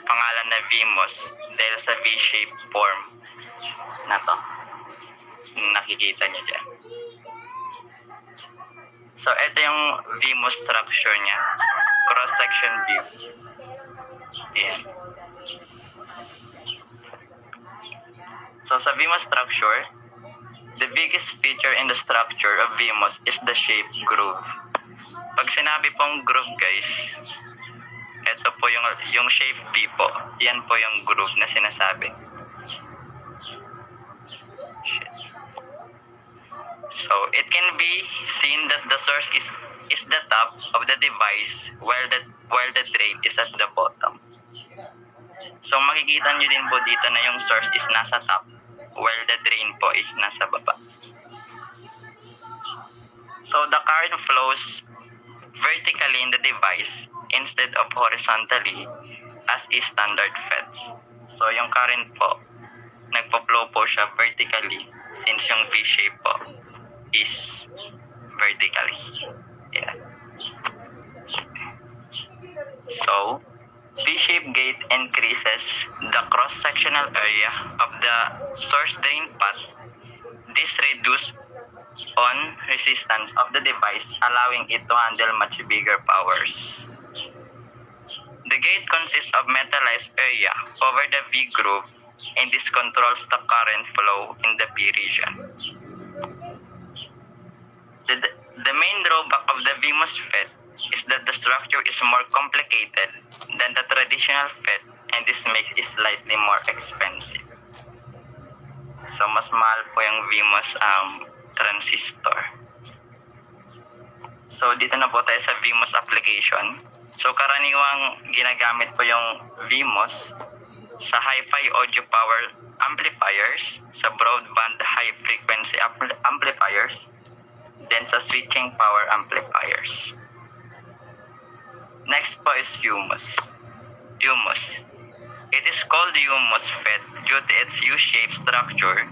pangalan na VMOS dahil sa V-shaped form na to. Nakikita niyo dyan. So ito yung VMOS structure niya. Cross-section view. Ayan. So sa VMOS structure, the biggest feature in the structure of VMOS is the shape groove. Pag sinabi pong groove, guys, ito po yung shape V po. Yan po yung groove na sinasabi. So it can be seen that the source is the top of the device while the drain is at the bottom. So makikita nyo din po dito na yung source is nasa top while the drain po is nasa baba. So the current flows vertically in the device instead of horizontally as is standard FETs. So yung current po, nagpo-flow po siya vertically since yung V-shape po is vertically. Yeah. So, V-shaped gate increases the cross-sectional area of the source drain path. This reduces on resistance of the device, allowing it to handle much bigger powers. The gate consists of metallized area over the V groove, and this controls the current flow in the P region. The main drawback of the VMOS FET is that the structure is more complicated than the traditional FET, and this makes it slightly more expensive. So mas mahal po yung VMOS transistor. So dito na po tayo sa VMOS application. So karaniwang ginagamit po yung VMOS sa hi-fi audio power amplifiers, sa broadband high frequency amplifiers, then sa switching power amplifiers. Next po is UMOS. UMOS. It is called UMOS FET due to its U-shaped structure,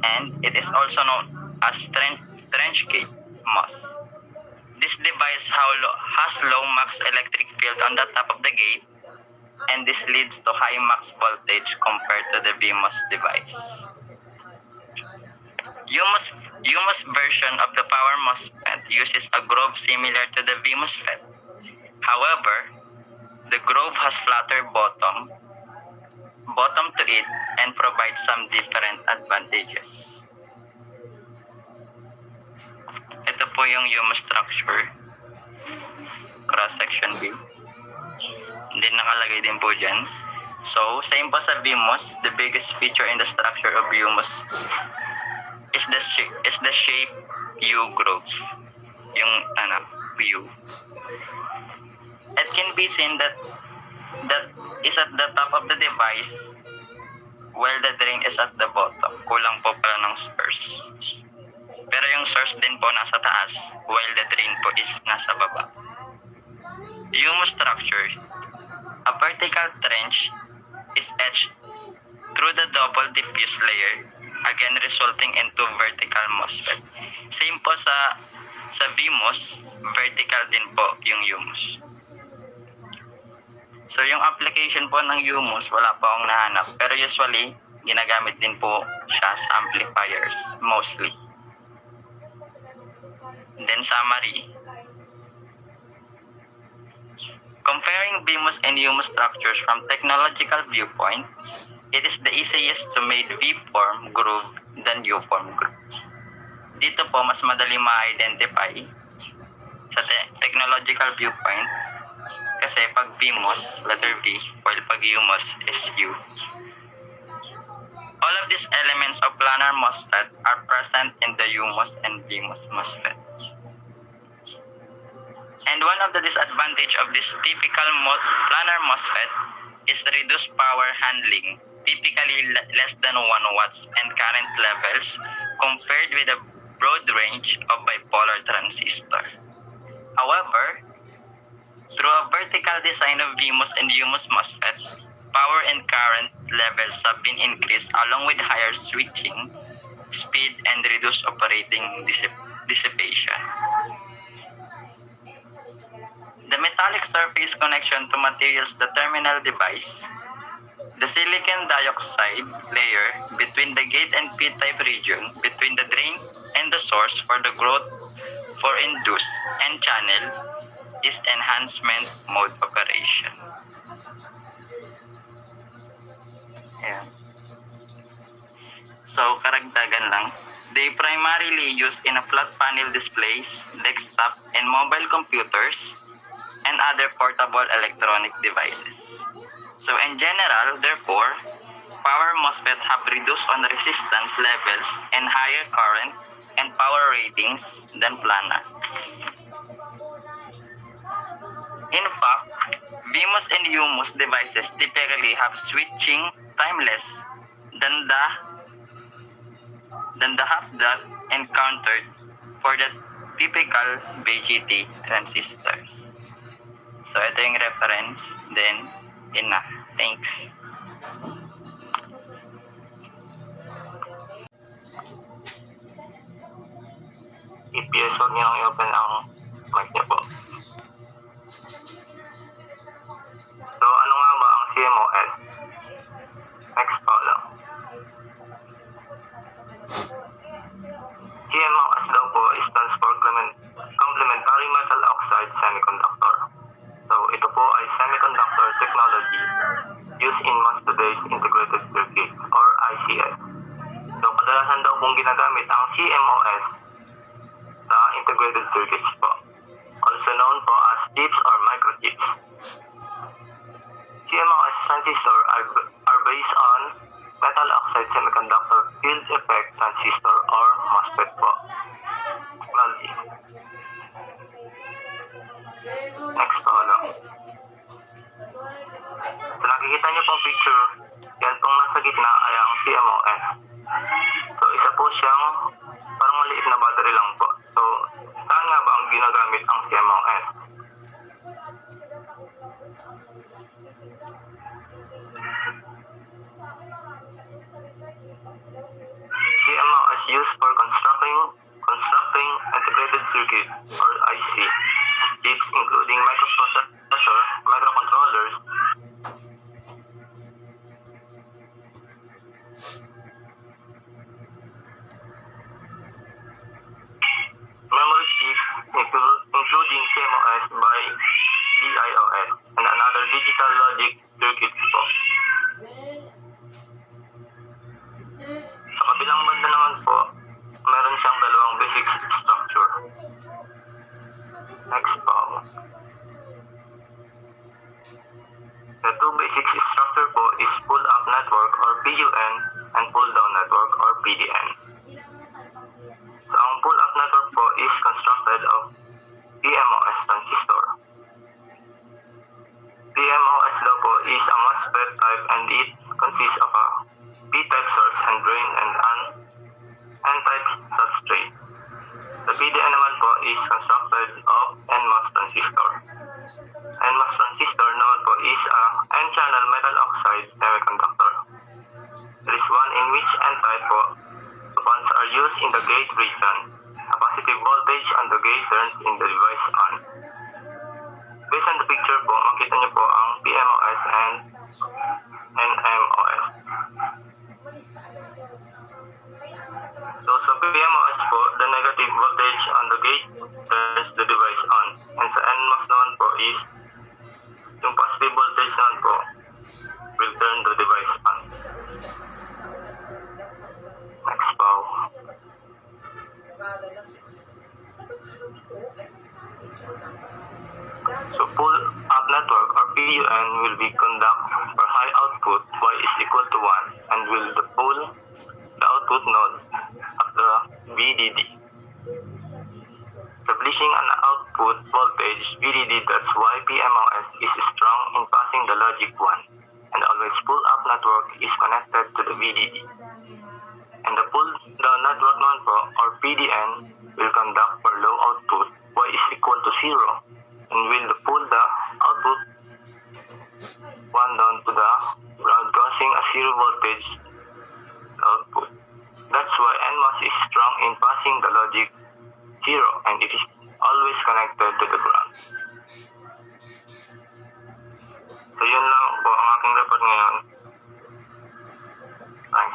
and it is also known as trench gate MOS. This device has low max electric field on the top of the gate, and this leads to high max voltage compared to the VMOS device. UMOS version of the power MOSFET uses a groove similar to the VMOS FET. However, the groove has flatter bottom to it and provides some different advantages. Ito po yung UMOS structure. Cross-section view. Then nakalagay din po dyan. So, same po sa VMOS, the biggest feature in the structure of UMOS is the shape U groove. Yung U. It can be seen that is at the top of the device while the drain is at the bottom. Kulang po pala ng source. Pero yung source din po nasa taas while the drain po is nasa baba. humus structure, a vertical trench is etched through the double diffuse layer, again resulting into vertical MOSFET. Same po sa VMOS, vertical din po yung humus. So yung application po ng humus, wala pa akong nahanap. Pero usually, ginagamit din po siya sa amplifiers, mostly. Then summary. Comparing BMOS and humus structures from technological viewpoint, it is the easiest to make V-form groove than U-form groove. Dito po, mas madali ma-identify sa technological viewpoint kasi pag VMOS, letter V, while pag humus is U. All of these elements of planar MOSFET are present in the humus and VMOS MOSFET. And one of the disadvantages of this typical planar MOSFET is reduced power handling, typically less than 1 watts and current levels compared with a broad range of bipolar transistor. However, through a vertical design of VMOS and humus MOSFET, power and current levels have been increased along with higher switching speed and reduced operating dissipation. The metallic surface connection to materials the terminal device, the silicon dioxide layer between the gate and P-type region between the drain and the source for the growth for induce and channel is enhancement mode operation. Ayan. So, karagdagan lang. They primarily used in a flat panel displays, desktop, and mobile computers, and other portable electronic devices. So, in general, therefore, power MOSFET have reduced on resistance levels and higher current and power ratings than planar. In fact, VMOS and humus devices typically have switching time less than the half that encountered for the typical BGT transistors. So ito yung reference, then enough. Thanks. EPS, huwag niyo i-open ang mic niyo po. So, ano nga ba ang CMOS? Next po lang. CMOS daw po stands for Complementary Metal Oxide Semiconductor. So, ito po ay semiconductor technology used in most today's integrated circuit or ICS. So, kadalasan daw pong ginagamit ang CMOS sa integrated circuits po, also known po as chips or microchips. CMOS transistor are based on metal oxide semiconductor field effect transistor or MOSFET po technology. Next po lang. So nakikita niyo pong picture, yan pong nasa gitna ay ang CMOS. So isa po siyang parang maliit na battery lang po. So saan nga ba ang ginagamit ang CMOS? CMOS is used for constructing integrated circuit or IC chips including microprocessor, microcontrollers, memory chips including CMOS by DIOS and another digital logic circuits po. Sa kabilang banda naman po, meron siyang dalawang basic structure. Next po. The two basic structure po is pull-up network or PUN and pull-down network or PDN. So ang pull-up network po is constructed of PMOS transistor. PMOS daw po is a MOSFET type and it consists of a P-type source and drain and an N-type substrate. The PDN naman po is constructed of NMOS transistor. NMOS transistor naman po is a N-channel metal oxide semiconductor. There is one in which N-type po, the bonds are used in the gate region. A positive voltage on the gate turns in the device on. Based on the picture po, makita niyo po ang PMOS and NMOS. So sa PMOS po, the negative voltage on the gate turns the device on. And sa NMOS naman po is, yung positive voltage naman po will turn the device on. Next po. So pull-up network or PUN will be conduct for high output y is equal to 1 and will pull the output node of the VDD. Establishing an output voltage VDD, that's why PMOS is strong in passing the logic 1 and always pull-up network is connected to the VDD. And the pull-down network or PDN will conduct for low output y is equal to 0 and will pull the output 1 down to the ground causing a 0 voltage output. That's why NMOS is strong in passing the logic 0 and it is always connected to the ground. So yun lang po ang aking report ngayon. Thanks.